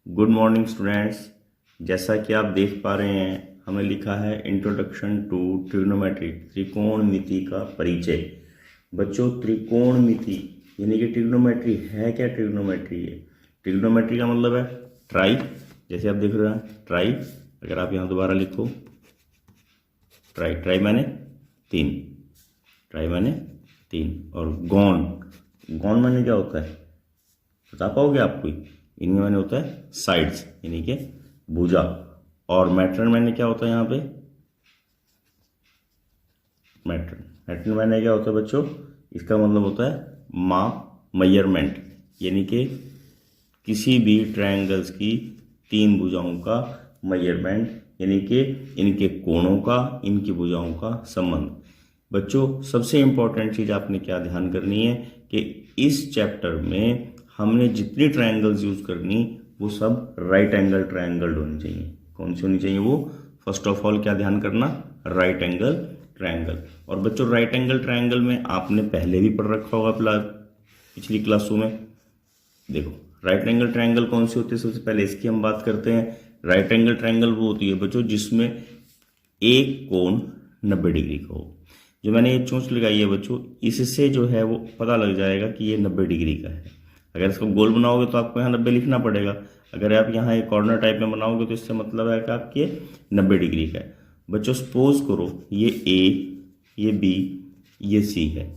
Good morning students. जैसा कि आप देख पा रहे हैं, हमें लिखा है इंट्रोडक्शन टू ट्रिग्नोमेट्री, त्रिकोणमिति का परिचय। बच्चों, त्रिकोणमिति यानी कि ट्रिग्नोमेट्री है क्या? ट्रिग्नोमेट्री है, ट्रिग्नोमेट्री का मतलब है ट्राई। जैसे आप देख रहे हैं ट्राई, अगर आप यहाँ दोबारा लिखो ट्राई, ट्राई माने तीन, ट्राई माने तीन। और गौन, गौन माने क्या होता है बता पाओगे आप कोई? इनमें मैंने होता है साइड्स यानी कि भुजा। और मैट्रन मैंने क्या होता है यहाँ पे? मैट्रन, मैट्रन मैंने क्या होता है बच्चों? इसका मतलब होता है माप, मेजरमेंट, यानी कि किसी भी ट्रायंगल्स की तीन भुजाओं का मेजरमेंट, यानी कि इनके कोणों का, इनकी भुजाओं का संबंध। बच्चों, सबसे इंपॉर्टेंट चीज़ आपने क्या ध्यान करनी है कि इस चैप्टर में हमने जितनी ट्रायंगल्स यूज करनी वो सब राइट एंगल ट्रायंगल होनी चाहिए। कौन सी होनी चाहिए वो? फर्स्ट ऑफ ऑल क्या ध्यान करना? Right angle triangle. और बच्चों, राइट एंगल ट्रायंगल में आपने पहले भी पढ़ रखा होगा पिछली क्लासों में। देखो, राइट एंगल ट्रायंगल कौन सी होती है? सबसे पहले इसकी हम बात करते हैं। राइट एंगल ट्रायंगल वो होती है बच्चों जिसमें एक कोण 90 डिग्री का हो। जो मैंने ये चोंच लगाई है बच्चों, इससे जो है वो पता लग जाएगा कि ये 90 डिग्री का है। अगर इसको गोल बनाओगे तो आपको यहाँ 90 लिखना पड़ेगा। अगर आप यहाँ एक कॉर्नर टाइप में बनाओगे तो इससे मतलब है कि आपके 90 डिग्री का है। बच्चों, सपोज करो ये ए, ये बी, ये सी है।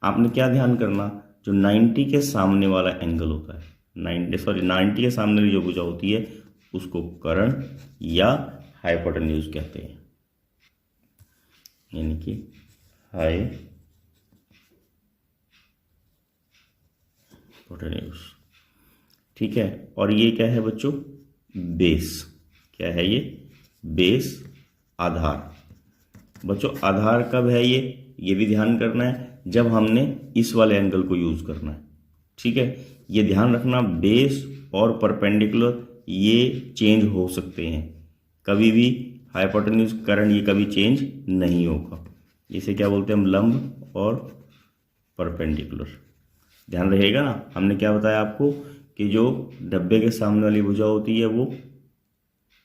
आपने क्या ध्यान करना? जो 90 के सामने वाला एंगल होता है, 90 के सामने वाली जो भुजा होती है उसको कर्ण या हाइपोटेन्यूज कहते हैं, यानी कि हाइपोटेन्यूज। ठीक है। और ये क्या है बच्चों? बेस। क्या है ये? बेस, आधार। बच्चों, आधार कब है ये भी ध्यान करना है जब हमने इस वाले एंगल को यूज करना है। ठीक है, ये ध्यान रखना, बेस और परपेंडिकुलर ये चेंज हो सकते हैं कभी भी। हाइपोटेन्यूज, कर्ण, ये कभी चेंज नहीं होगा। इसे क्या बोलते हैं हम? लंब और परपेंडिकुलर। ध्यान रहेगा ना। हमने क्या बताया आपको कि जो डब्बे के सामने वाली भुजा होती है वो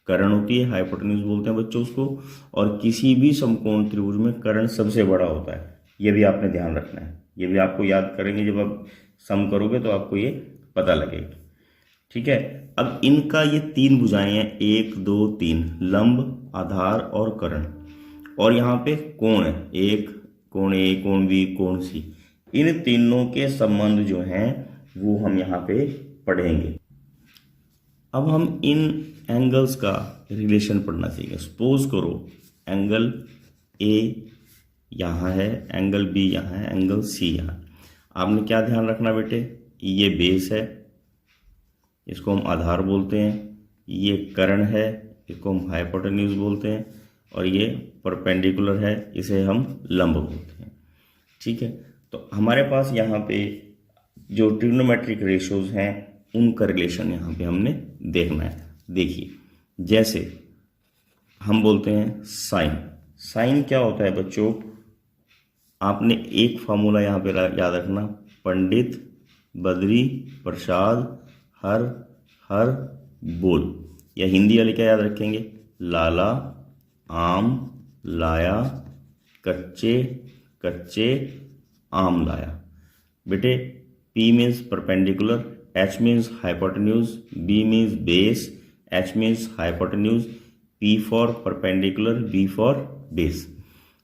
कर्ण होती है, हाइपोटेन्यूज बोलते हैं बच्चों उसको। और किसी भी समकोण त्रिभुज में कर्ण सबसे बड़ा होता है, ये भी आपने ध्यान रखना है। ये भी आपको याद करेंगे, जब आप सम करोगे तो आपको ये पता लगेगा। ठीक है। अब इनका ये तीन भुजाएं हैं, 1 2 3, लंब, आधार और कर्ण। और यहाँ पे कोण है, एक कोण ए, कोण बी, कोण सी। इन तीनों के संबंध जो हैं वो हम यहाँ पे पढ़ेंगे। अब हम इन एंगल्स का रिलेशन पढ़ना सीखेंगे। सपोज करो एंगल ए यहाँ है, एंगल बी यहाँ है, एंगल सी यहाँ। आपने क्या ध्यान रखना बेटे? ये बेस है, इसको हम आधार बोलते हैं। ये कर्ण है, इसको हम हाइपोटेन्यूज बोलते हैं। और ये परपेंडिकुलर है, इसे हम लंब बोलते हैं। ठीक है। तो हमारे पास यहाँ पे जो ट्रिग्नोमेट्रिक रेशियोज हैं उनका रिलेशन यहाँ पे हमने देखना है। देखिए, जैसे हम बोलते हैं साइन। साइन क्या होता है बच्चों? आपने एक फार्मूला यहाँ पे याद रखना, पंडित, बद्री, प्रसाद, हर, हर, बोल। या हिंदी वाले क्या याद रखेंगे? लाला, आम, लाया, कच्चे, कच्चे, आम लाया। बेटे, P means perpendicular, H means hypotenuse, B means base, H means hypotenuse, P for perpendicular, B for base.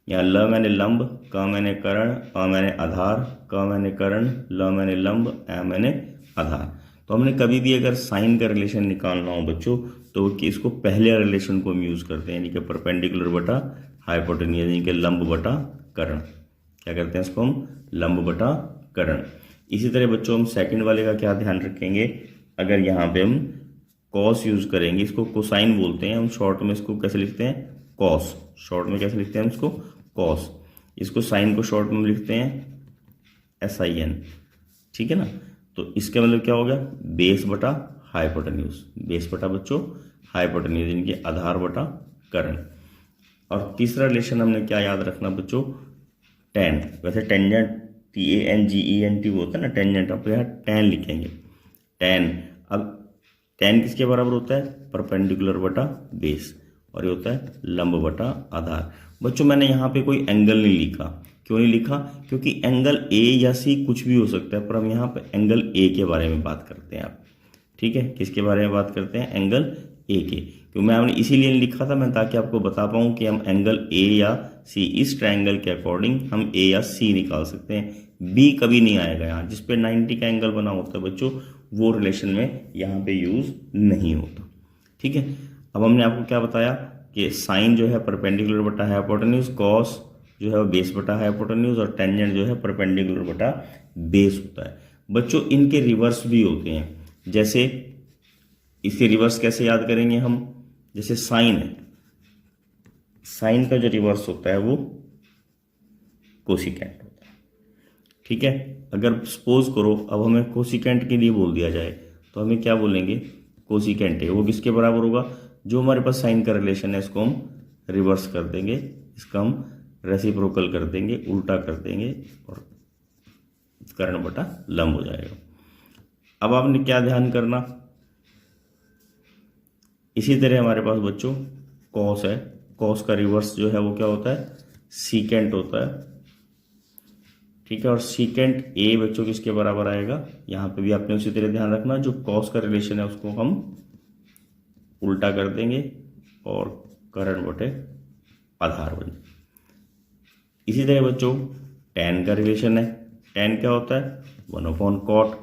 यहाँ ल मैंने लंब, क मैंने कर्ण, अ मैंने आधार, क मैंने कर्ण, ल मैंने लंब, ए मैंने आधार। तो हमने कभी भी अगर साइन का रिलेशन निकालना हो बच्चों तो इसको पहले रिलेशन को हम यूज करते हैं, यानी कि परपेंडिकुलर बटा हाइपोटेन्यूज, यानी कि लंब बटा कर्ण। क्या करते हैं इसको हम? लंब बटा कर्ण। इसी तरह बच्चों हम सेकंड वाले का क्या ध्यान रखेंगे? अगर यहाँ पे हम कॉस यूज करेंगे, इसको कोसाइन बोलते हैं हम शॉर्ट में। इसको कैसे लिखते हैं? कॉस। शॉर्ट में कैसे लिखते हैं हम इसको? कॉस। इसको साइन को शॉर्ट में लिखते हैं SIN। ठीक है ना। तो इसका मतलब क्या हो गया? बेस बटा हाइपोटेन्यूज, बेस बटा बच्चों हाइपोटेन्यूज, इनके आधार बटा कर्ण। और तीसरा रिलेशन हमने क्या याद रखना बच्चों? टेन। वैसे टेंजेंट TANGENT वो होता है ना टेंजेंट, आप यहाँ टेन लिखेंगे, टेन। अब tan किसके बराबर होता है? परपेंडिकुलर बटा बेस, और ये होता है लंब बटा आधार। बच्चों मैंने यहाँ पे कोई एंगल नहीं लिखा, क्यों नहीं लिखा? क्योंकि एंगल ए या सी कुछ भी हो सकता है, पर हम यहाँ पे एंगल ए के बारे में बात करते हैं आप, ठीक है? किसके बारे में बात करते हैं? एंगल ए के। क्यों मैं हमने इसीलिए लिखा था मैं, ताकि आपको बता पाऊँ कि हम एंगल ए या सी, इस ट्रायंगल के अकॉर्डिंग हम ए या सी निकाल सकते हैं। बी कभी नहीं आएगा यहाँ, जिस पे 90 का एंगल बना होता है बच्चों, वो रिलेशन में यहाँ पे यूज नहीं होता, ठीक है? अब हमने आपको क्या बताया कि साइन जो है परपेंडिकुलर बटा हाइपोटेन्यूज, कॉस जो है वो बेस बटा हाइपोटेन्यूज, और टेंजेंट जो है परपेंडिकुलर बटा बेस होता है। बच्चों इनके रिवर्स भी होते हैं, जैसे इसके रिवर्स कैसे याद करेंगे हम? जैसे साइन है, साइन का जो रिवर्स होता है वो कोसिकेंट होता है, ठीक है? अगर सपोज करो अब हमें कोसिकेंट के लिए बोल दिया जाए तो हमें क्या बोलेंगे? कोसिकेंट है वो किसके बराबर होगा? जो हमारे पास साइन का रिलेशन है इसको हम रिवर्स कर देंगे, इसका हम रेसिप्रोकल कर देंगे, उल्टा कर देंगे, और कर्ण बटा लंब हो जाएगा। अब आपने क्या ध्यान करना, इसी तरह हमारे पास बच्चों कॉस है, कॉस का रिवर्स जो है वो क्या होता है? सीकेंट होता है, ठीक है? और सीकेंट ए बच्चों किसके बराबर आएगा? यहाँ पे भी आपने उसी तरह ध्यान रखना, जो कॉस का रिलेशन है उसको हम उल्टा कर देंगे और कर्ण बटे आधार बन जाए। इसी तरह बच्चों tan का रिलेशन है, tan क्या होता है? 1/cot,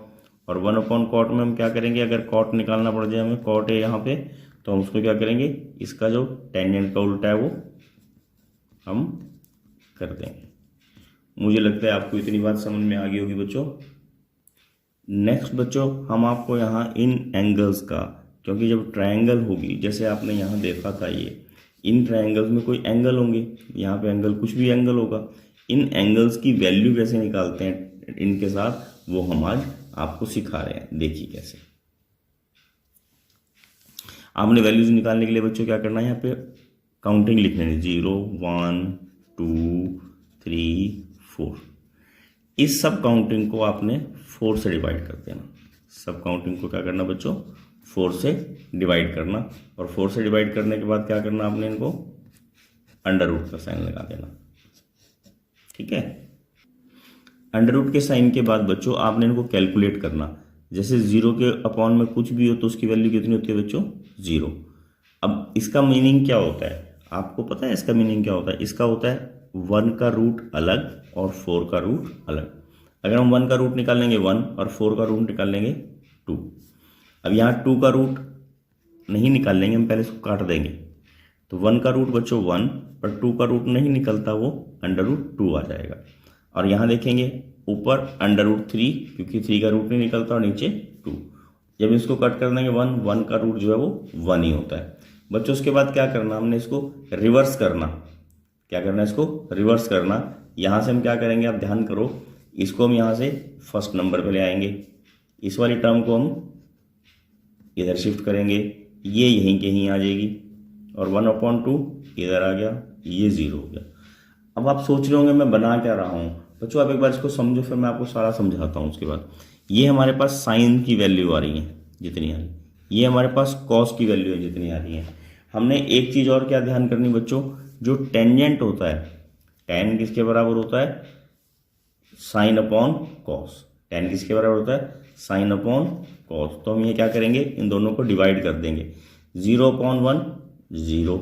और 1/cot में हम क्या करेंगे? अगर cot निकालना पड़ जाए हमें, cot है यहाँ पे, तो हम उसको क्या करेंगे? इसका जो टेंजेंट का उल्टा है वो हम कर देंगे। मुझे लगता है आपको इतनी बात समझ में आ गई होगी बच्चों। नेक्स्ट बच्चों हम आपको यहाँ इन एंगल्स का, क्योंकि जब ट्रायंगल होगी, जैसे आपने यहाँ देखा था, ये इन ट्रायंगल्स में कोई एंगल होंगे, यहाँ पे एंगल कुछ भी एंगल होगा, इन एंगल्स की वैल्यू कैसे निकालते हैं इनके साथ, वो हम आज आपको सिखा रहे हैं। देखिए कैसे। आपने वैल्यूज निकालने के लिए बच्चों क्या करना है? यहाँ पे काउंटिंग लिखने है, 0 1 2 3 4। इस सब काउंटिंग को आपने 4 से डिवाइड कर देना। सब काउंटिंग को क्या करना बच्चों? 4 से डिवाइड करना, और 4 से डिवाइड करने के बाद क्या करना आपने? इनको अंडर रूट का साइन लगा देना, ठीक है? अंडर रूट के साइन के बाद बच्चों आपने इनको कैलकुलेट करना। जैसे 0 के अपॉन में कुछ भी हो तो उसकी वैल्यू कितनी होती है बच्चों? 0। अब इसका मीनिंग क्या होता है? आपको पता है इसका मीनिंग क्या होता है? इसका होता है 1 का रूट अलग और 4 का रूट अलग। अगर हम 1 का रूट निकालेंगे 1 और 4 का रूट निकालेंगे 2। अब यहाँ 2 का रूट नहीं निकाल लेंगे, हम पहले इसको काट देंगे, तो 1 का रूट बच्चों 1, पर 2 का रूट नहीं निकलता, वो अंडर रूट 2 आ जाएगा। और यहाँ देखेंगे ऊपर अंडर रूट 3, क्योंकि 3 का रूट नहीं निकलता, और नीचे 2। जब इसको कट कर देंगे 1 का रूट जो है वो 1 ही होता है बच्चों। उसके बाद क्या करना? हमने इसको रिवर्स करना। क्या करना है? इसको रिवर्स करना। यहाँ से हम क्या करेंगे? आप ध्यान करो, इसको हम यहाँ से फर्स्ट नंबर पे ले आएंगे, इस वाली टर्म को हम इधर शिफ्ट करेंगे, ये यहीं के यहीं आ जाएगी, और 1/2 इधर आ गया, ये 0 हो गया। अब आप सोच रहे होंगे मैं बना क्या रहा हूँ बच्चों, आप एक बार इसको समझो, फिर मैं आपको सारा समझाता हूँ। उसके बाद ये हमारे पास साइन की वैल्यू आ रही है जितनी आ रही है, ये हमारे पास कॉस की वैल्यू है जितनी आ रही है। हमने एक चीज़ और क्या ध्यान करनी बच्चों, जो टेंजेंट होता है, tan किसके बराबर होता है? Sine upon cos. tan किसके बराबर होता है? Sine upon cos. तो हम ये क्या करेंगे? इन दोनों को डिवाइड कर देंगे। 0/1 0,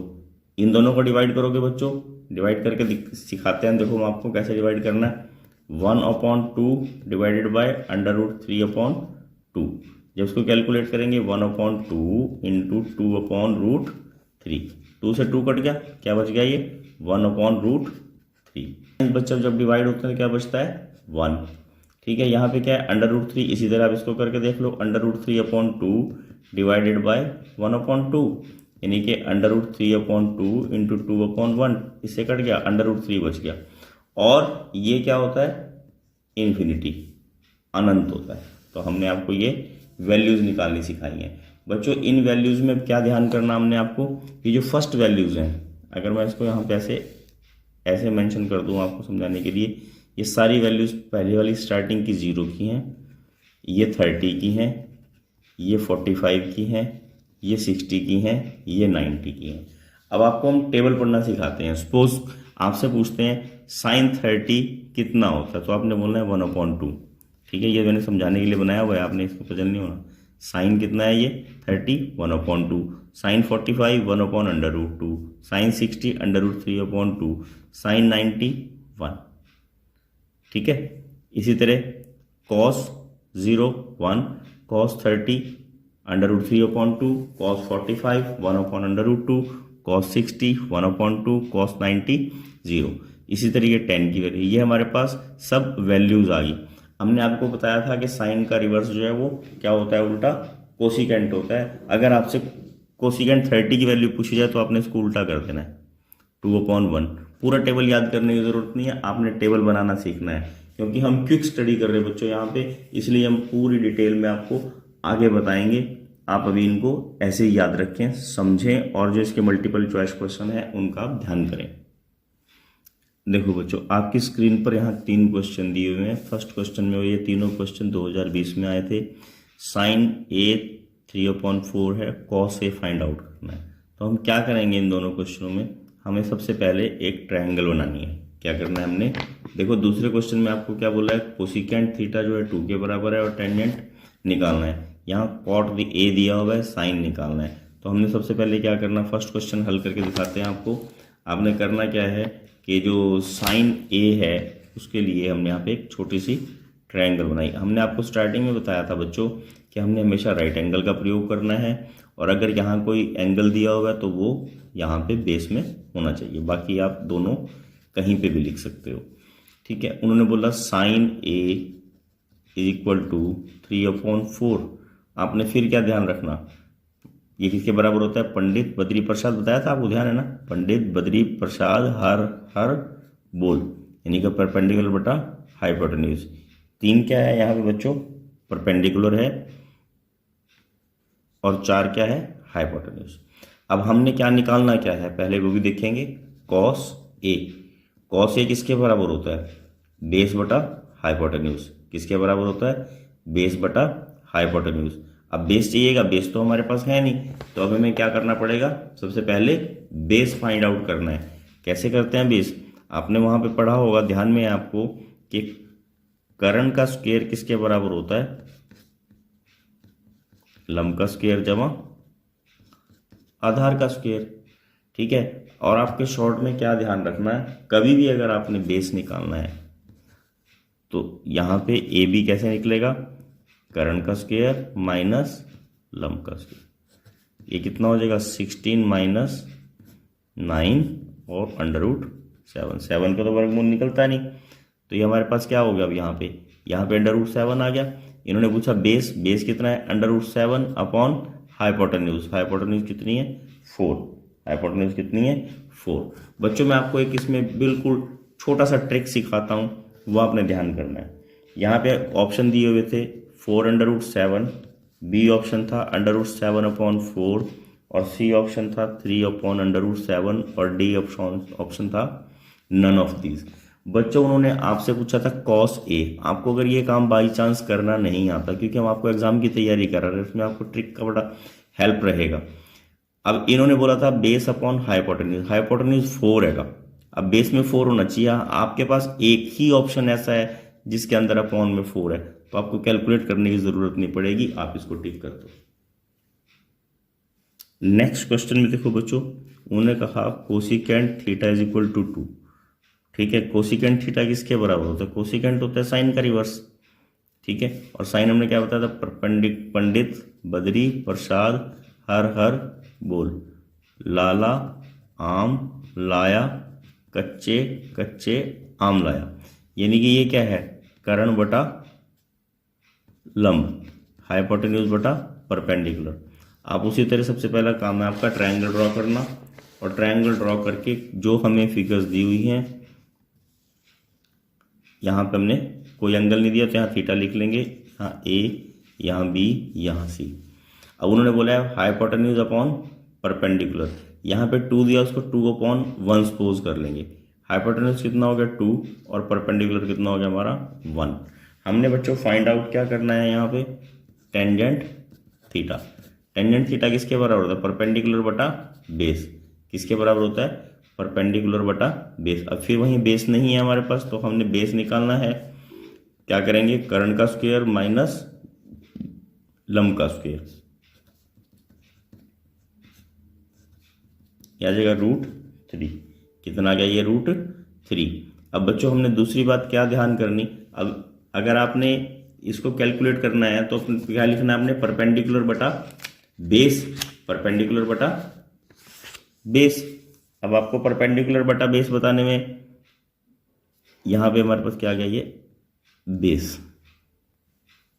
इन दोनों को डिवाइड करोगे बच्चों, डिवाइड करके सिखाते हैं, देखो हम आपको कैसे डिवाइड करना है। 1/2 डिवाइडेड बाय अंडर रूट 3/2। जब इसको कैलकुलेट करेंगे 1/2 इंटू 2/√3, 2 से 2 कट गया, क्या बच गया? ये 1/√3। बच्चा जब डिवाइड होता है क्या बचता है? 1, ठीक है? यहाँ पे क्या है? Under root 3। इसी तरह आप इसको करके देख लो, अंडर रूट 3/2 डिवाइडेड बाय 1/2, यानी कि अंडर रूट 3/2 इंटू 2/1, इससे कट गया, अंडर रूट 3 बच गया। और ये क्या होता है? इन्फिनिटी, अनंत होता है। तो हमने आपको ये वैल्यूज़ निकालनी सिखाई हैं बच्चों। इन वैल्यूज़ में क्या ध्यान करना हमने आपको, ये जो फर्स्ट वैल्यूज़ हैं, अगर मैं इसको यहाँ पे ऐसे मेंशन कर दूँ आपको समझाने के लिए, ये सारी वैल्यूज़ पहले वाली स्टार्टिंग की 0 की हैं, ये 30 की हैं, ये 45 की हैं, ये 60 की हैं, ये 90 की हैं। अब आपको हम टेबल पढ़ना सिखाते हैं। सपोज आपसे पूछते हैं साइन 30 कितना होता है, तो आपने बोलना है 1/2। ठीक है, ये मैंने समझाने के लिए बनाया हुआ है, आपने इसको पसंद नहीं होना। साइन कितना है ये 30, 1/2। साइन 45, 1/√2। साइन 60, √3/2। साइन 90, 1। ठीक है, इसी तरह cos 0, 1। cos 30, √3/2। cos 45, 1/√2। cos 60, 1/2। cos 90, 0। इसी तरीके 10 की वैल्यू, ये हमारे पास सब वैल्यूज आ गई। हमने आपको बताया था कि साइन का रिवर्स जो है वो क्या होता है, उल्टा कोसिकेंट होता है। अगर आपसे कोसिकेंट 30 की वैल्यू पूछी जाए तो आपने इसको उल्टा कर देना है, 2/1। पूरा टेबल याद करने की जरूरत नहीं है, आपने टेबल बनाना सीखना है, क्योंकि हम क्विक स्टडी कर रहे हैं बच्चों यहाँ पे, इसलिए हम पूरी डिटेल में आपको आगे बताएंगे। आप अभी इनको ऐसे ही याद रखें, समझें, और जो इसके मल्टीपल चॉइस क्वेश्चन है उनका आप ध्यान करें। देखो बच्चों, आपकी स्क्रीन पर यहाँ 3 क्वेश्चन दिए हुए हैं। फर्स्ट क्वेश्चन में ये तीनों क्वेश्चन 2020 में आए थे। साइन ए 3/4 है, कॉस ए फाइंड आउट करना है। तो हम क्या करेंगे इन दोनों क्वेश्चनों में, हमें सबसे पहले एक ट्रायंगल बनानी है। क्या करना है हमने, देखो दूसरे क्वेश्चन में आपको क्या बोला है, कोसिकेंट थीटा जो है 2 के बराबर है और टेंजेंट निकालना है। यहाँ कॉट ए दिया हुआ है, साइन निकालना है। तो हमने सबसे पहले क्या करना, फर्स्ट क्वेश्चन हल करके दिखाते हैं आपको। आपने करना क्या है कि जो साइन ए है उसके लिए हमने यहाँ पे एक छोटी सी ट्रायंगल बनाई। हमने आपको स्टार्टिंग में बताया था बच्चों कि हमने हमेशा राइट एंगल का प्रयोग करना है, और अगर यहाँ कोई एंगल दिया होगा तो वो यहाँ पे बेस में होना चाहिए, बाकी आप दोनों कहीं पे भी लिख सकते हो। ठीक है, उन्होंने बोला साइन ए इक्वल टू 3/4। आपने फिर क्या ध्यान रखना, ये किसके बराबर होता है, पंडित बद्री प्रसाद, बताया था आपको, ध्यान है ना, पंडित बद्री प्रसाद हर हर बोल, यानी कि परपेंडिकुलर बटा हाइपोटेन्यूज। 3 क्या है यहाँ पे बच्चों, परपेंडिकुलर है, और 4 क्या है, हाइपोटेन्यूज। अब हमने क्या निकालना क्या है, पहले वो भी देखेंगे। कॉस ए, कॉस ए किसके बराबर होता है, बेस बटा हाइपोटेन्यूज। किसके बराबर होता है, बेस बटा हाइपोटेन्यूज। अब बेस चाहिएगा, बेस तो हमारे पास है नहीं, तो अब हमें क्या करना पड़ेगा, सबसे पहले बेस फाइंड आउट करना है। कैसे करते हैं बेस, आपने वहां पे पढ़ा होगा, ध्यान में है आपको, कि कर्ण का स्क्वायर किसके बराबर होता है, लंब का स्क्वायर जमा आधार का स्क्वायर। ठीक है, और आपके शॉर्ट में क्या ध्यान रखना है, कभी भी अगर आपने बेस निकालना है तो यहाँ पे ए बी कैसे निकलेगा, कर्ण का स्क्वायर माइनस लंब का स्क्वायर। ये कितना हो जाएगा, 16 माइनस 9 और √7। 7 का तो वर्गमूल निकलता नहीं, तो ये हमारे पास क्या हो गया, अब यहाँ पे √7 आ गया। इन्होंने पूछा बेस, बेस कितना है, √7 अपॉन हाइपोटेन्यूज। हाइपोटेन्यूज कितनी है, 4। हाइपोटेन्यूज कितनी है, 4। बच्चों मैं आपको एक इसमें बिल्कुल छोटा सा ट्रिक सिखाता हूँ, वो आपने ध्यान करना है। यहाँ पे ऑप्शन दिए हुए थे 4/7, बी ऑप्शन था √7/4, और सी ऑप्शन था 3/7, और डी ऑप्शन था नन ऑफ दीज। बच्चों उन्होंने आपसे पूछा था कॉस ए। आपको अगर ये काम बाई चांस करना नहीं आता, क्योंकि हम आपको एग्जाम की तैयारी करा रहे हैं, उसमें आपको ट्रिक का बड़ा हेल्प रहेगा। अब इन्होंने बोला था बेस अपॉन हाइपोटेन्यूज, हाइपोटेन्यूज 4 है। अब बेस में 4 होना चाहिए, आपके पास एक ही ऑप्शन ऐसा है जिसके अंदर अपॉन में 4 है, तो आपको कैलकुलेट करने की जरूरत नहीं पड़ेगी, आप इसको टिक कर दो। नेक्स्ट क्वेश्चन में देखो बच्चों, उन्होंने कहा cosecant theta is equal to 2। ठीक है, कोसिकेंट थीटा किसके बराबर होता है, कोसिकेंट होता है साइन का रिवर्स। ठीक है, और साइन हमने क्या बताया था, पंडित बद्री प्रसाद हर हर बोल, लाला आम लाया, कच्चे कच्चे आम लाया, यानी कि ये क्या है, कर्ण बटा लंब, हाइपोटेन्यूज बटा परपेंडिकुलर। आप उसी तरह सबसे पहला काम है आपका ट्रायंगल ड्रॉ करना, और ट्रायंगल ड्रॉ करके जो हमें फिगर्स दी हुई हैं, यहाँ पे हमने कोई एंगल नहीं दिया तो यहाँ थीटा लिख लेंगे, यहाँ ए, यहाँ बी, यहाँ सी। अब उन्होंने बोला है हाइपोटेन्यूज अपॉन परपेंडिकुलर, यहाँ पे 2 दिया, उसको 2/1 सपोज कर लेंगे। हाइपोटेन्यूज कितना हो गया 2, और परपेंडिकुलर कितना हो गया हमारा 1। हमने बच्चों फाइंड आउट क्या करना है, यहाँ पे टेंजेंट थीटा। टेंजेंट थीटा किसके बराबर होता है? परपेंडिकुलर बटा बेस। किसके बराबर होता है? परपेंडिकुलर बटा बेस। अब फिर वहीं बेस नहीं है हमारे पास, तो हमने बेस निकालना है। क्या करेंगे? कर्ण का स्क्वायर माइनस लंब का स्क्वायर, क्या आ जाएगा? √3। कितना आ गया ये? √3। अब बच्चों हमने दूसरी बात क्या ध्यान करनी, अब अगर आपने इसको कैलकुलेट करना है तो क्या लिखना है आपने? परपेंडिकुलर बटा बेस। परपेंडिकुलर बटा बेस। अब आपको परपेंडिकुलर बटा बेस बताने में यहां पे हमारे पास क्या आ गया? ये बेस,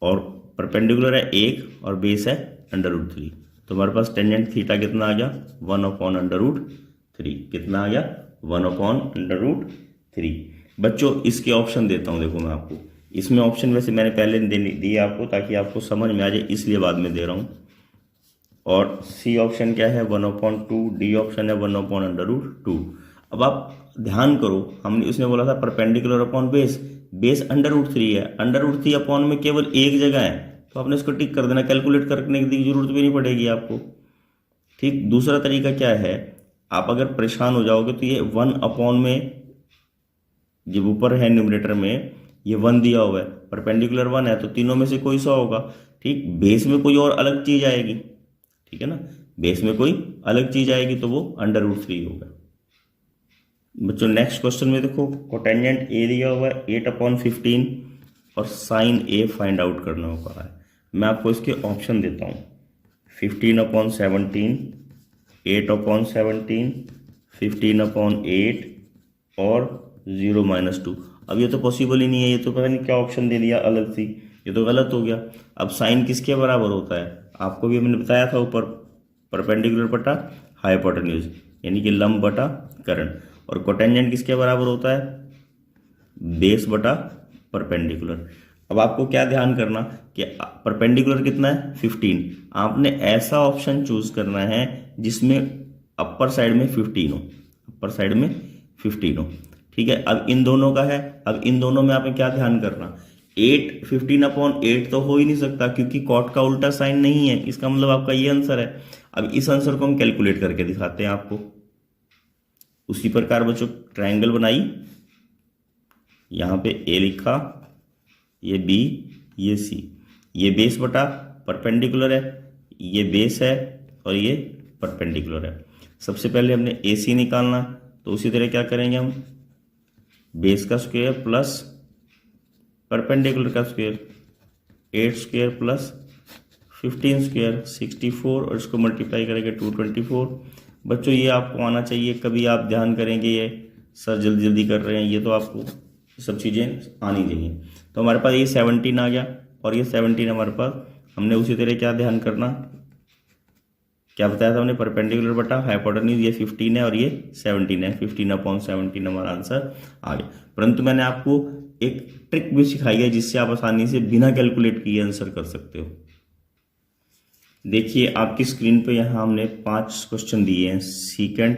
और परपेंडिकुलर है 1 और बेस है √3, तो हमारे पास टेंजेंट थीटा कितना आ गया? 1/√3। कितना आ गया? 1/√3। बच्चों इसके ऑप्शन देता हूं, देखो मैं आपको इसमें ऑप्शन वैसे मैंने पहले दिए आपको ताकि आपको समझ में आ जाए, इसलिए बाद में दे रहा हूं। और सी ऑप्शन क्या है? 1/2। डी ऑप्शन है 1/√2। अब आप ध्यान करो, हमने उसने बोला था परपेंडिकुलर अपॉन बेस, बेस √3 है, √3 अपॉन में केवल एक जगह है, तो आपने इसको टिक कर देना, कैलकुलेट करने की जरूरत भी नहीं पड़ेगी आपको। ठीक। दूसरा तरीका क्या है, आप अगर परेशान हो जाओगे तो ये 1 में, जब ऊपर है न्यूमरेटर में ये 1 दिया हुआ है, परपेंडिकुलर 1 है, तो तीनों में से कोई सा होगा। ठीक। बेस में कोई और अलग चीज आएगी, ठीक है ना, बेस में कोई अलग चीज आएगी तो वो √3 होगा। बच्चों नेक्स्ट क्वेश्चन में देखो, कोटेंजेंट ए दिया हुआ है 8/15 और साइन ए फाइंड आउट करना होगा है। मैं आपको इसके ऑप्शन देता हूँ, 15/17, 8/17, 15/8 और 0-2। अब ये तो पॉसिबल ही नहीं है, ये तो पता नहीं क्या ऑप्शन दे दिया अलग से, ये तो गलत हो गया। अब साइन किसके बराबर होता है? आपको भी मैंने बताया था ऊपर, परपेंडिकुलर बटा हाइपोटेन्यूज, यानी कि लंब बटा कर्ण। और कोटेंजेंट किसके बराबर होता है? बेस बटा परपेंडिकुलर। अब आपको क्या ध्यान करना कि परपेंडिकुलर कितना है? 15। आपने ऐसा ऑप्शन चूज करना है जिसमें अपर साइड में 15 हो, अपर साइड में 15 हो। ठीक है। अब इन दोनों का है, अब इन दोनों में आपने क्या ध्यान करना, 15/8 तो हो ही नहीं सकता क्योंकि कॉट का उल्टा साइन नहीं है, इसका मतलब आपका ये आंसर है। अब इस आंसर को हम कैलकुलेट करके दिखाते हैं आपको। उसी प्रकार बच्चों ट्रायंगल बनाई, यहां पे ए लिखा, ये बी, ये सी, ये बेस बटा परपेंडिकुलर है, ये बेस है और ये परपेंडिकुलर है। सबसे पहले हमने ए सी निकालना, तो उसी तरह क्या करेंगे हम, बेस का स्क्वायर प्लस परपेंडिकुलर का स्क्वायर, 8 स्क्वायर प्लस 15 स्क्वायर 64, और इसको मल्टीप्लाई करेंगे 224। बच्चों ये आपको आना चाहिए, कभी आप ध्यान करेंगे ये सर जल्दी जल्दी कर रहे हैं, ये तो आपको सब चीज़ें आनी चाहिए। तो हमारे पास ये 17 आ गया और ये 17 हमारे पास। हमने उसी तरह क्या ध्यान करना, क्या बताया था हमने, परपेंडिकुलर बटा हाइपोटेन्यूज, ये 15 है और ये 17 है, 15/17 हमारा आंसर आ गया। परंतु मैंने आपको एक ट्रिक भी सिखाई है जिससे आप आसानी से बिना कैलकुलेट किए आंसर कर सकते हो। देखिए आपकी स्क्रीन पे यहाँ हमने 5 क्वेश्चन दिए हैं। Secant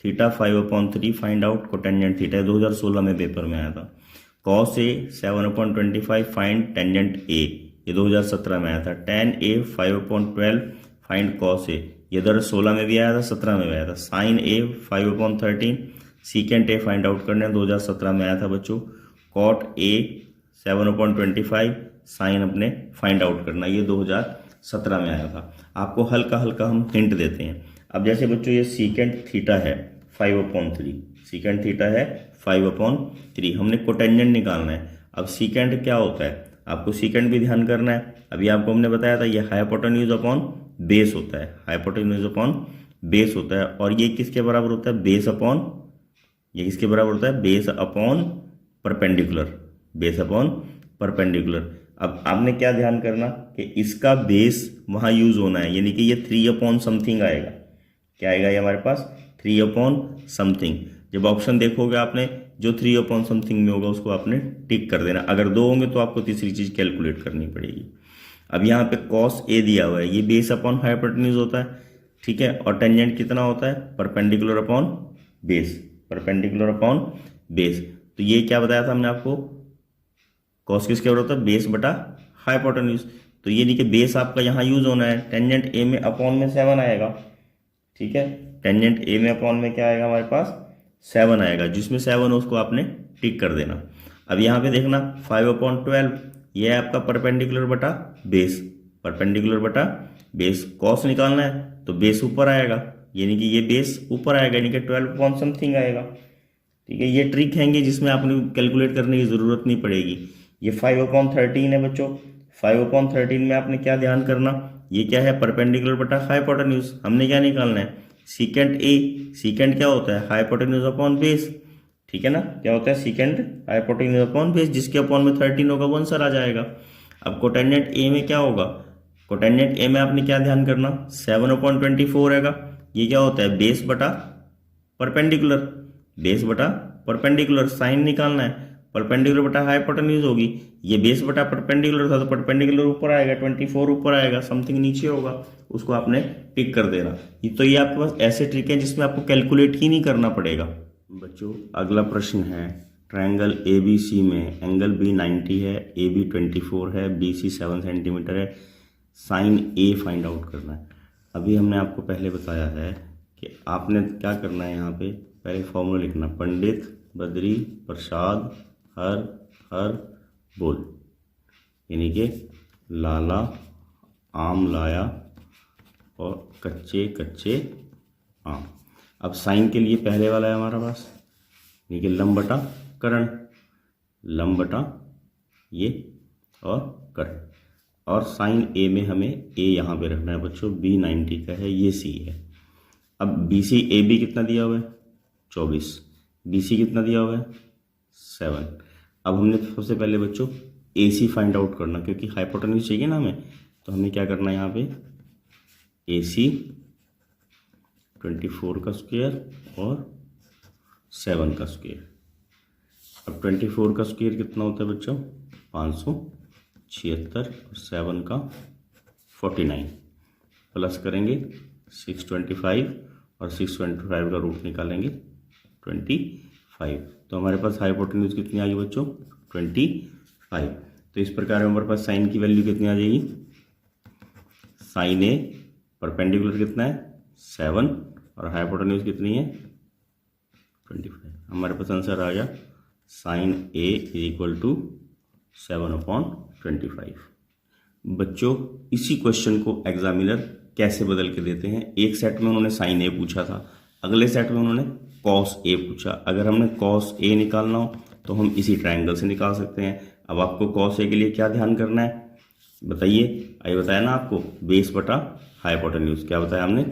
theta 5/3 find out cotangent theta, 2016 में पेपर में आया था। कॉस ए 7/25 फाइंड टेंजेंट ए, ये 2017 में आया था। tan A 5/12 find cos A, ये 2016 में भी आया था, 17 में भी आया था। Sine A 5/13 secant A find out करने, 2017 में आया था बच्चों। कॉट ए 7/25 साइन अपने फाइंड आउट करना, ये 2017 में आया था। आपको हल्का हल्का हम हिंट देते हैं। अब जैसे बच्चों ये सीकेंट थीटा है 5/3, सीकेंट थीटा है 5/3, हमने कोटेंजेंट निकालना है। अब सीकेंट क्या होता है, आपको सीकेंट भी ध्यान करना है। अभी आपको हमने बताया था ये हाइपोटेन्यूज अपॉन बेस होता है, हाइपोटेन्यूज अपॉन बेस होता है। और ये किसके बराबर होता है, बेस अपॉन, ये किसके बराबर होता है, base upon perpendicular, base upon perpendicular. अब आपने क्या ध्यान करना कि इसका बेस वहां यूज होना है, यानी कि ये 3/समथिंग आएगा। क्या आएगा ये हमारे पास, 3/समथिंग। जब ऑप्शन देखोगे आपने, जो 3/समथिंग में होगा उसको आपने टिक कर देना। अगर 2 होंगे तो आपको तीसरी चीज कैलकुलेट करनी पड़ेगी। अब यहाँ पे कॉस ए दिया हुआ है, ये बेस अपॉन हाइपोटेन्यूज होता है, ठीक है। और टेंजेंट कितना होता है, perpendicular upon base, perpendicular upon base. तो ये क्या बताया था हमने आपको, कॉस किसके बराबर होता है, बेस बटा हाइपोटेन्यूज। तो ये नहीं कि बेस आपका यहाँ यूज होना है, टेंजेंट ए में अपॉन में 7 आएगा, ठीक है, टेंजेंट ए में अपॉन में क्या आएगा हमारे पास 7 आएगा, जिसमें 7 उसको आपने टिक कर देना। अब यहाँ पे देखना 5/12 ये है आपका परपेंडिकुलर बटा बेस, परपेंडिकुलर बटा बेस, कॉस निकालना है तो बेस ऊपर आएगा, यानी कि ये बेस ऊपर आएगा, यानी कि 12 समथिंग आएगा, ठीक है। ये ट्रिक हैंगे जिसमें आपने कैलकुलेट करने की ज़रूरत नहीं पड़ेगी। ये 5/13 है बच्चों, 5/13 में आपने क्या ध्यान करना, ये क्या है परपेंडिकुलर बटा हाइपोटेन्यूज, हमने क्या निकालना है सीकेंट ए, सीकेंट क्या होता है हाइपोटेन्यूज अपॉन बेस, ठीक है ना, क्या होता है सीकेंट हाइपोटेन्यूज अपॉन बेस, जिसके अपॉन में 13 होगा वो आंसर आ जाएगा। अब कोटेंजेंट ए में क्या होगा, कोटेंजेंट ए में आपने क्या ध्यान करना 7/24 रहेगा, ये क्या होता है बेस बटा परपेंडिकुलर, बेस बटा परपेंडिकुलर, साइन निकालना है, परपेंडिकुलर बटा हाइपोटेन्यूज होगी, ये बेस बटा परपेंडिकुलर था तो परपेंडिकुलर ऊपर आएगा, 24 ऊपर आएगा, समथिंग नीचे होगा, उसको आपने टिक कर देना। तो ये आपके पास ऐसे ट्रिक है जिसमें आपको कैलकुलेट ही नहीं करना पड़ेगा। बच्चों अगला प्रश्न है, ट्रायंगल ABC में एंगल B 90 है, AB 24 है, BC 7 सेंटीमीटर है, साइन A फाइंड आउट करना है। अभी हमने आपको पहले बताया है कि आपने क्या करना है, यहाँ पे पहले फॉर्मूला लिखना, पंडित बद्री प्रसाद हर बोल, यानी कि लाला आम लाया और कच्चे कच्चे आम। अब साइन के लिए पहले वाला है हमारा पास, यानी कि लंब बटा कर्ण, लंब बटा ये और कर्ण, और साइन ए में हमें ए यहाँ पे रखना है बच्चों, B 90 का है, ये C है। अब BC AB कितना दिया हुआ है 24, BC कितना दिया हुआ है 7। अब हमने सबसे पहले बच्चों AC फाइंड आउट करना, क्योंकि हाइपोटेन्यूज चाहिए ना हमें, तो हमें क्या करना है यहाँ पे AC 24 का स्क्वायर और 7 का स्क्वायर। अब 24 का स्क्वायर कितना होता है बच्चों 576 और 7 का 49, प्लस करेंगे 625 और 625 का रूट निकालेंगे 25, तो हमारे पास हाइपोटेन्यूज कितनी आ गई बच्चों 25। तो इस प्रकार हमारे पास साइन की वैल्यू कितनी आ जाएगी, साइन ए परपेंडिकुलर कितना है 7 और हाइपोटेन्यूज कितनी है 25, हमारे पास आंसर आ गया साइन ए इक्वल टू 7/25। बच्चों इसी क्वेश्चन को एग्जामिनर कैसे बदल के देते हैं, एक सेट में उन्होंने साइन ए पूछा था, अगले सेट में उन्होंने कॉस ए पूछा। अगर हमने कॉस ए निकालना हो तो हम इसी ट्रायंगल से निकाल सकते हैं। अब आपको कॉस ए के लिए क्या ध्यान करना है बताइए, अभी बताया ना आपको बेस बटा हाइपोटेन्यूज, क्या बताया हमने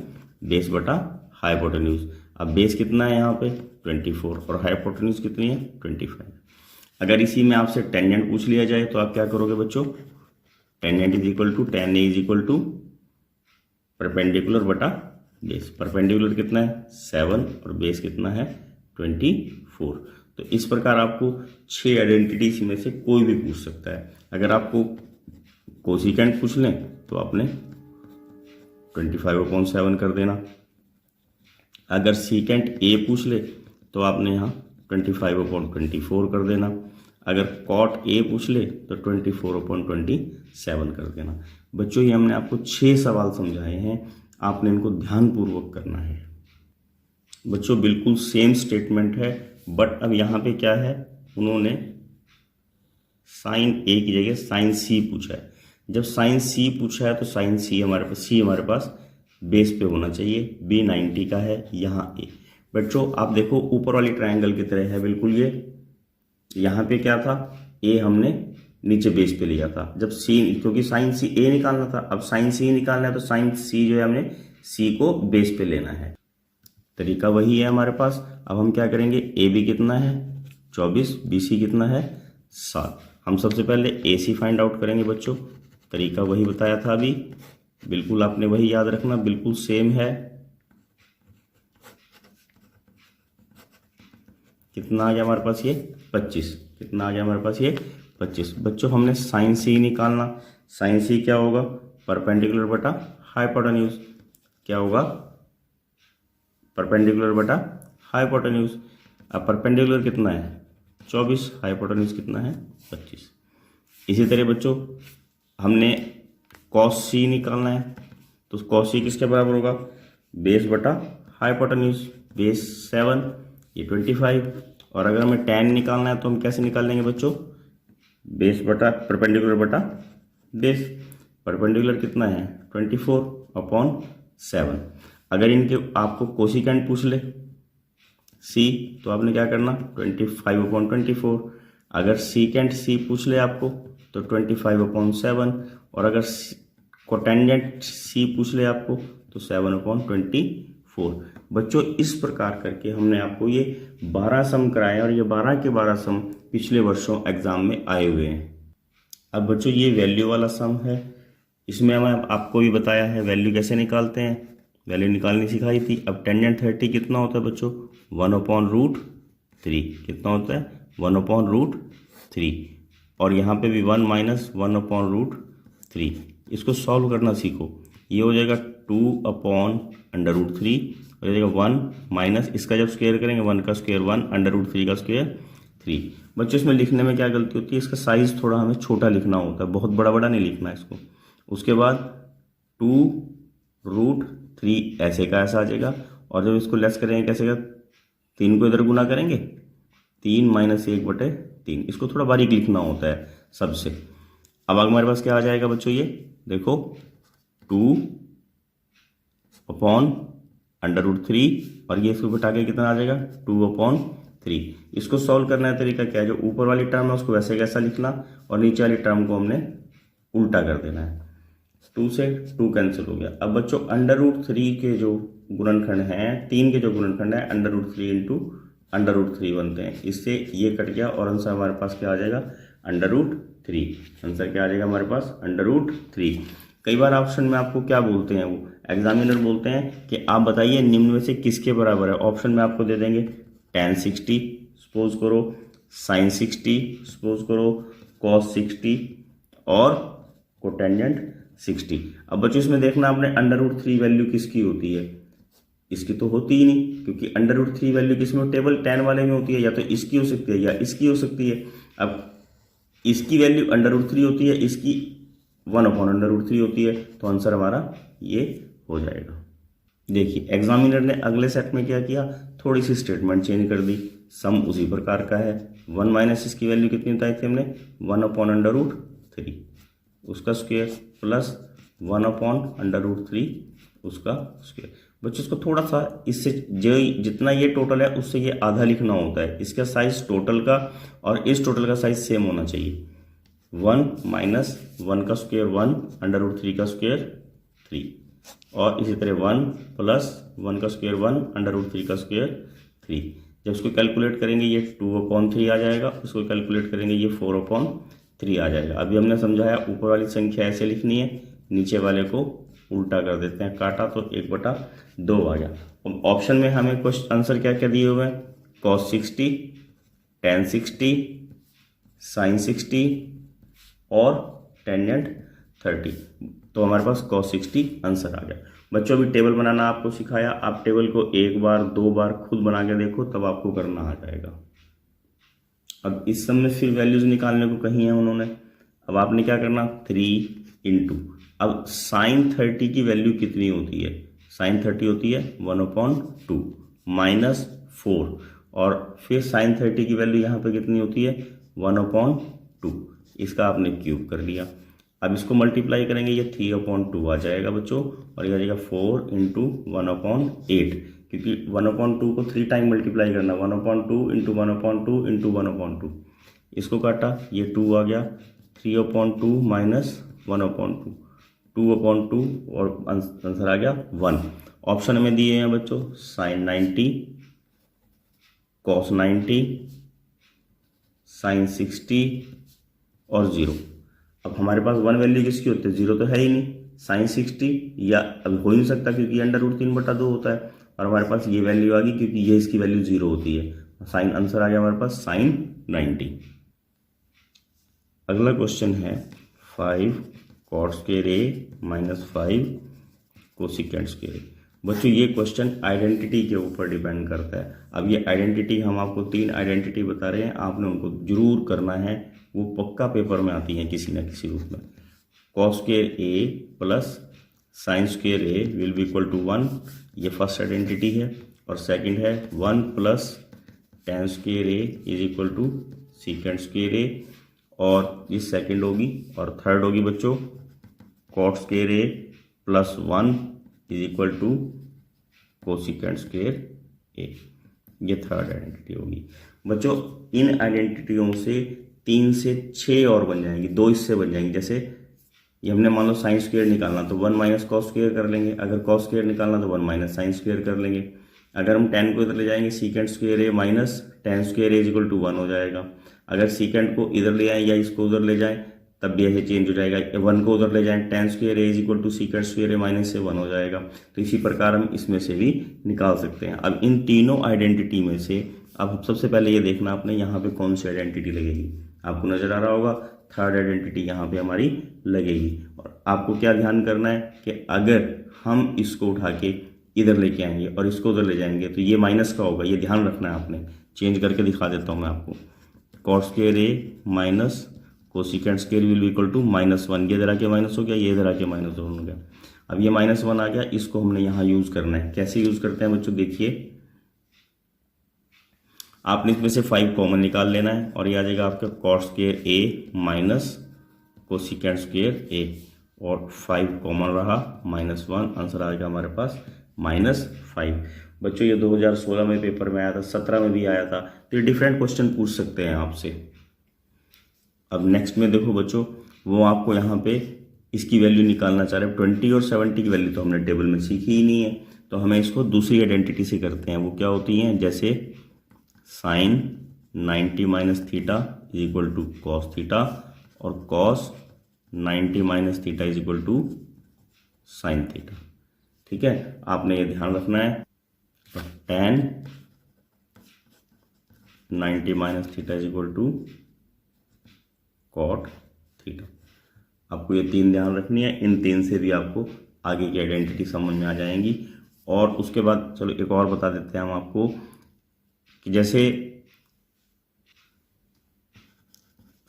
बेस बटा हाइपोटेन्यूज। अब बेस कितना है यहाँ पे 24 और हाइपोटेन्यूज कितनी है 25। अगर इसी में आपसे टेंजेंट पूछ लिया जाए तो आप क्या करोगे बच्चों, tangent is equal to tan A is equal to perpendicular बटा बेस, परपेंडिकुलर कितना है 7 और बेस कितना है 24। तो इस प्रकार आपको 6 आइडेंटिटीज में से कोई भी पूछ सकता है। अगर आपको कोसिकेंट पूछ लें तो आपने 25/7 कर देना, अगर सीकेंट ए पूछ ले तो आपने यहाँ 25/24 कर देना, अगर कॉट ए पूछ ले तो 24/27 कर देना। बच्चों ये हमने आपको 6 सवाल समझाए हैं, आपने इनको ध्यानपूर्वक करना है। बच्चों बिल्कुल सेम स्टेटमेंट है, बट अब यहाँ पे क्या है, उन्होंने साइन ए की जगह साइन सी पूछा है। जब साइन सी पूछा है तो साइन सी हमारे पास बेस पे होना चाहिए, B 90 का है यहाँ ए। बच्चों आप देखो ऊपर वाली ट्रायंगल की तरह है बिल्कुल, ये यहाँ पे क्या था ए हमने नीचे बेस पे लिया था, जब सी, क्योंकि साइन सी ए निकालना था, अब साइन सी निकालना है तो साइन सी जो है हमने सी को बेस पे लेना है, तरीका वही है हमारे पास। अब हम क्या करेंगे, ए बी कितना है 24, बी सी कितना है 7। हम सबसे पहले ए सी फाइंड आउट करेंगे बच्चों, तरीका वही बताया था अभी, बिल्कुल आपने वही याद रखना, बिल्कुल सेम है। कितना आ गया हमारे पास ये 25, कितना आ गया हमारे पास ये 25। बच्चों हमने साइन सी निकालना, साइन सी क्या होगा परपेंडिकुलर बटा हाइपोटेन्यूज, क्या होगा परपेंडिकुलर बटा हाइपोटेन्यूज। अब परपेंडिकुलर कितना है 24, हाइपोटेन्यूज कितना है 25। इसी तरह बच्चों हमने कॉस सी निकालना है, तो कॉस सी किसके बराबर होगा, बेस बटा हाइपोटेन्यूज, बेस 7 ये 25। और अगर हमें tan निकालना है तो हम कैसे निकाल लेंगे बच्चों, बेस बटा परपेंडिकुलर बटा बेस। परपेंडिकुलर कितना है 24/7। अगर इनके आपको कोसिकेंट पूछ ले c तो आपने क्या करना 25/24। अगर सीकेंट c पूछ ले आपको तो 25/7। और अगर कोटेंजेंट c पूछ ले आपको तो 7/24। बच्चों इस प्रकार करके हमने आपको ये 12 सम कराए और ये 12 के 12 सम पिछले वर्षों एग्जाम में आए हुए हैं। अब बच्चों ये वैल्यू वाला सम है, इसमें मैं आपको भी बताया है वैल्यू कैसे निकालते हैं, वैल्यू निकालनी सिखाई थी। अब टेंजेंट 30 कितना होता है बच्चों 1/√3 कितना होता है 1/√3। और यहाँ पे भी 1 - 1/√3। इसको सॉल्व करना सीखो, ये हो जाएगा 2/√3 और ये 1 माइनस इसका जब स्क्वायर करेंगे 1 का स्क्वायर 1 √3 का स्क्वायर 3। बच्चों इसमें लिखने में क्या गलती होती है, इसका साइज थोड़ा हमें छोटा लिखना होता है, बहुत बड़ा बड़ा नहीं लिखना है इसको। उसके बाद 2√3 ऐसे का ऐसा आ जाएगा। और जब इसको लेस करेंगे कैसे का 3 को इधर गुना करेंगे 3 - 1/3। इसको थोड़ा बारीक लिखना होता है सबसे। अब हमारे पास क्या आ जाएगा बच्चों, ये देखो 2/√3 और ये इसको घटा के कितना आ जाएगा 2/3। इसको सॉल्व करने का तरीका क्या है, जो ऊपर वाली टर्म है उसको वैसे कैसा लिखना और नीचे वाली टर्म को हमने उल्टा कर देना है। 2 से 2 कैंसिल हो गया। अब बच्चों √3 के जो गुणनखंड हैं, 3 के जो गुणनखंड है √3 × √3 बनते हैं। इससे ये कट गया और आंसर हमारे पास क्या आ जाएगा √3। आंसर क्या आ जाएगा हमारे पास √3। कई बार ऑप्शन में आपको क्या बोलते हैं, वो एग्जामिनर बोलते हैं कि आप बताइए निम्न में से किसके बराबर है। ऑप्शन में आपको दे देंगे tan 60 सपोज करो, sin 60 सपोज करो, cos 60 और कोटेंजेंट 60। अब बच्चों इसमें देखना आपने √3 वैल्यू किसकी होती है, इसकी तो होती ही नहीं, क्योंकि √3 वैल्यू किसमें टेबल tan वाले में होती है, या तो इसकी हो सकती है या इसकी हो सकती है। अब इसकी वैल्यू √3 होती है, इसकी 1/√3 होती है, तो आंसर हमारा ये हो जाएगा। देखिए एग्जामिनर ने अगले सेट में क्या किया, थोड़ी सी स्टेटमेंट चेंज कर दी, सम उसी प्रकार का है। 1 माइनस इसकी वैल्यू कितनी बताई थी हमने 1/√3 उसका स्क्वायर प्लस 1/√3 उसका स्क्वायर। बच्चों इसको थोड़ा सा इससे जो जितना ये टोटल है उससे ये आधा लिखना होता है। इसका साइज टोटल का और इस टोटल का साइज सेम होना चाहिए। 1 माइनस 1 का स्क्वायर 1 √3 का स्क्वायर 3 और इसी तरह 1 प्लस 1 का स्क्वायर 1 √3 का स्क्वायर 3। जब इसको कैलकुलेट करेंगे ये 2/3 आ जाएगा, इसको कैलकुलेट करेंगे ये 4/3 आ जाएगा। अभी हमने समझाया ऊपर वाली संख्या ऐसे लिखनी है, नीचे वाले को उल्टा कर देते हैं, काटा तो 1/2 आ गया। ऑप्शन में हमें क्वेश्चन आंसर क्या क्या दिए हुए हैं, cos 60, tan 60, sin 60 और टेंजेंट 30। तो हमारे पास cos 60 आंसर आ गया। बच्चों अभी टेबल बनाना आपको सिखाया, आप टेबल को 1 बार 2 बार खुद बना के देखो तब आपको करना आ जाएगा। अब इस सब में फिर वैल्यूज निकालने को कही है उन्होंने। अब आपने क्या करना 3 × अब sin 30 की वैल्यू कितनी होती है, sin 30 होती है 1/2 माइनस 4 और फिर sin 30 की वैल्यू यहाँ पे कितनी होती है 1/2, इसका आपने क्यूब कर लिया। अब इसको मल्टीप्लाई करेंगे ये 3/2 आ जाएगा बच्चों और ये आ जाएगा 4 × 1/8, क्योंकि 1/2 को 3 टाइम मल्टीप्लाई करना, 1/2 × 1/2 × 1/2। इसको काटा ये 2 आ गया, 3/2 माइनस 1/2 2/2 और आंसर आ गया 1। ऑप्शन में दिए हैं बच्चों sin 90, cos 90, sin 60 और 0। अब हमारे पास 1 वैल्यू किसकी होती है, 0 तो है ही नहीं, sin 60 या अब हो ही नहीं सकता क्योंकि √3/2 होता है और हमारे पास ये वैल्यू आ गई क्योंकि ये इसकी वैल्यू 0 होती है। साइन आंसर आ गया हमारे पास sin 90। अगला क्वेश्चन है 5 cot square A - 5 cosecant square A। बच्चों ये क्वेश्चन आइडेंटिटी के ऊपर डिपेंड करता है। अब ये आइडेंटिटी हम आपको 3 आइडेंटिटी बता रहे हैं, आपने उनको जरूर करना है, वो पक्का पेपर में आती हैं किसी न किसी रूप में। Cos square A plus sine square A will be equal to 1, ये फर्स्ट आइडेंटिटी है। और सेकंड है 1 plus tan square A is equal to secant square A, और ये सेकंड होगी। और थर्ड होगी बच्चों cot square A plus 1 is equal to cosecant square A, ये थर्ड आइडेंटिटी होगी। बच्चों इन आइडेंटिटियों से 3 से 6 और बन जाएंगी, 2 इससे बन जाएंगी। जैसे ये हमने मान लो साइन स्क्वायर निकालना तो 1 माइनस कॉस स्क्वायर कर लेंगे, अगर कॉस स्क्वायर निकालना तो 1 माइनस साइन स्क्वायर कर लेंगे। अगर हम टेन को इधर ले जाएंगे secant square A minus tan square A is equal to 1 हो जाएगा। अगर सीकेंड को इधर ले आए या इसको उधर ले जाएं तब भी ऐसे चेंज हो जाएगा। 1 को उधर ले जाएं tan square A is equal to secant square A minus से 1 हो जाएगा। तो इसी प्रकार हम इसमें से भी निकाल सकते हैं। अब इन तीनों आइडेंटिटी में से अब सबसे पहले ये देखना आपने यहाँ पे कौन सी आइडेंटिटी लगेगी। आपको नजर आ रहा होगा थर्ड आइडेंटिटी यहाँ पे हमारी लगेगी। और आपको क्या ध्यान करना है कि अगर हम इसको उठा के इधर लेके आएंगे और इसको उधर ले जाएंगे तो ये माइनस का होगा, ये ध्यान रखना है आपने। चेंज करके दिखा देता हूँ मैं आपको। Cos square A minus cosecant square will be equal to -1, ये इधर आके माइनस हो गया, ये इधर आके -1 हो गया। अब ये -1 आ गया, इसको हमने यहाँ यूज करना है। कैसे यूज करते हैं बच्चों देखिए, आपने इसमें से 5 कॉमन निकाल लेना है और ये आ जाएगा आपका cos square A minus cosecant square A, और 5 कॉमन रहा -1, आंसर आ जाएगा हमारे पास -5। बच्चों ये 2016 में पेपर में आया था, 17 में भी आया था, तो ये डिफरेंट क्वेश्चन पूछ सकते हैं आपसे। अब नेक्स्ट में देखो बच्चों, वो आपको यहाँ पे इसकी वैल्यू निकालना चाह रहे हैं। 20 और 70 की वैल्यू तो हमने टेबल में सीखी ही नहीं है, तो हमें इसको दूसरी आइडेंटिटी से करते हैं। वो क्या होती हैं, जैसे sine 90 minus theta is equal to cos theta, और cos 90 minus theta is equal to sine theta. ठीक है, आपने ये ध्यान रखना है। और tan 90 minus theta is equal to cot theta. आपको ये 3 ध्यान रखनी है। इन 3 से भी आपको आगे की आइडेंटिटी समझ में आ जाएंगी। और उसके बाद चलो एक और बता देते हैं हम आपको कि जैसे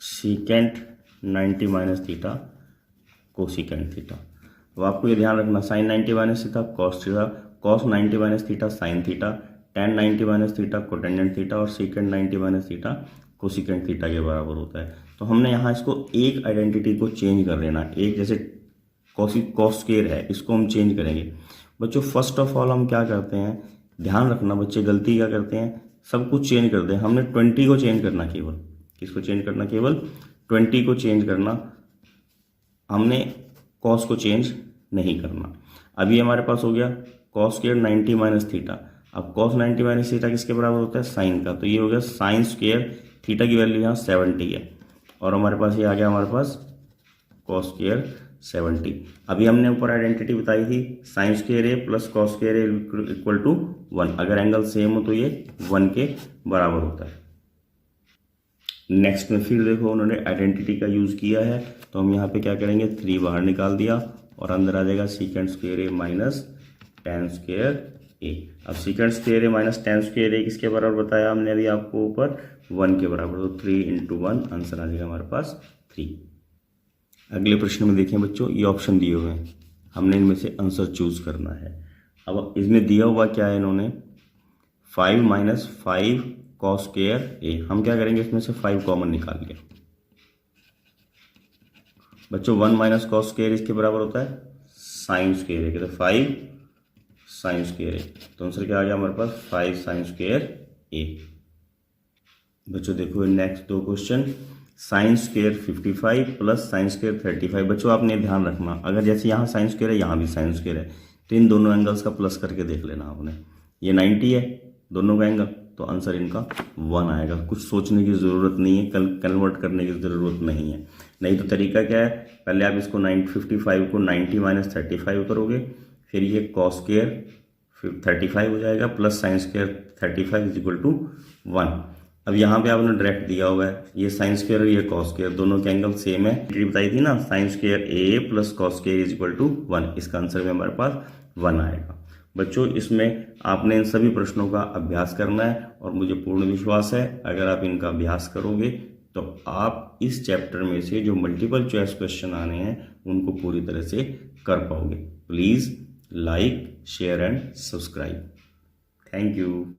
secant 90 minus theta cosecant theta, तो आपको ये ध्यान रखना, sine 90 minus theta cos theta, cos 90 minus theta sine theta, tan 90 minus theta cotangent theta, और secant 90 minus theta cosecant theta के बराबर होता है। तो हमने यहाँ इसको एक आइडेंटिटी को चेंज कर लेना। एक जैसे कॉस स्क्वायर है, इसको हम चेंज करेंगे। बच्चों फर्स्ट ऑफ ऑल हम क्या करते हैं, ध्यान रखना बच्चे, गलती क्या करते हैं, सब कुछ चेंज करते हैं। हमने 20 को चेंज करना, केवल किसको चेंज करना, केवल 20 को चेंज करना, हमने कॉस को चेंज नहीं करना। अभी हमारे पास हो गया कॉस स्क्वायर 90 माइनस थीटा। अब कॉस 90 माइनस थीटा किसके बराबर होता है, साइन का, तो ये हो गया साइन स्क्वायर, थीटा की वैल्यू यहाँ 70 है, और हमारे पास ये आ गया हमारे पास कॉस स्क्वायर 70। अभी हमने ऊपर आइडेंटिटी बताई थी sine square A plus cos square A equal to 1, अगर एंगल सेम हो तो ये 1 के बराबर होता है। नेक्स्ट में फिर देखो उन्होंने आइडेंटिटी का यूज किया है, तो हम यहाँ पे क्या करेंगे, 3 बाहर निकाल दिया और अंदर आ जाएगा सीकेंड square A minus tan square ए। अब सीकेंड square A minus tan square ए किसके बराबर बताया हमने अभी आपको ऊपर, 1 के बराबर, तो 3 × 1 आंसर आ जाएगा हमारे पास 3। अगले प्रश्न में देखें बच्चों, ये ऑप्शन दिए हुए हैं, हमने इनमें से आंसर चूज करना है। अब इसमें दिया हुआ क्या है, इन्होंने 5 माइनस 5 कॉस स्क्वायर ए, हम क्या करेंगे, इसमें से 5 कॉमन निकाल लिया। बच्चों 1 माइनस कॉस स्क्वायर इसके बराबर होता है साइन स्क्वायर ए, तो 5 साइन स्क्वायर ए, तो आंसर क्या आ गया हमारे पास 5 साइन स्क्वायर ए। बच्चों देखो next 2 question, sine square 55 plus sine square 35। बच्चों आपने ध्यान रखना, अगर जैसे यहाँ साइन स्क्वायर है यहाँ भी साइन स्क्वायर है, तो इन दोनों एंगल्स का प्लस करके देख लेना आपने। ये 90 है दोनों का एंगल, तो आंसर इनका 1 आएगा। कुछ सोचने की ज़रूरत नहीं है, कन्वर्ट करने की ज़रूरत नहीं है। नहीं तो तरीका क्या है, पहले आप इसको 55 को 90 माइनस 35 करोगे, फिर ये कॉस स्क्वायर 35 हो जाएगा plus sine square 35 is equal to 1। अब यहाँ पे आपने डायरेक्ट दिया हुआ है, ये साइन स्क्वायर और ये कॉस स्क्वायर, दोनों के एंगल सेम है। बताई थी ना, sine square A plus cos square is equal to 1, इसका आंसर में हमारे पास 1 आएगा। बच्चों इसमें आपने इन सभी प्रश्नों का अभ्यास करना है, और मुझे पूर्ण विश्वास है अगर आप इनका अभ्यास करोगे तो आप इस चैप्टर में से जो मल्टीपल चॉइस क्वेश्चन आने हैं उनको पूरी तरह से कर पाओगे। Please like, share and subscribe. Thank you.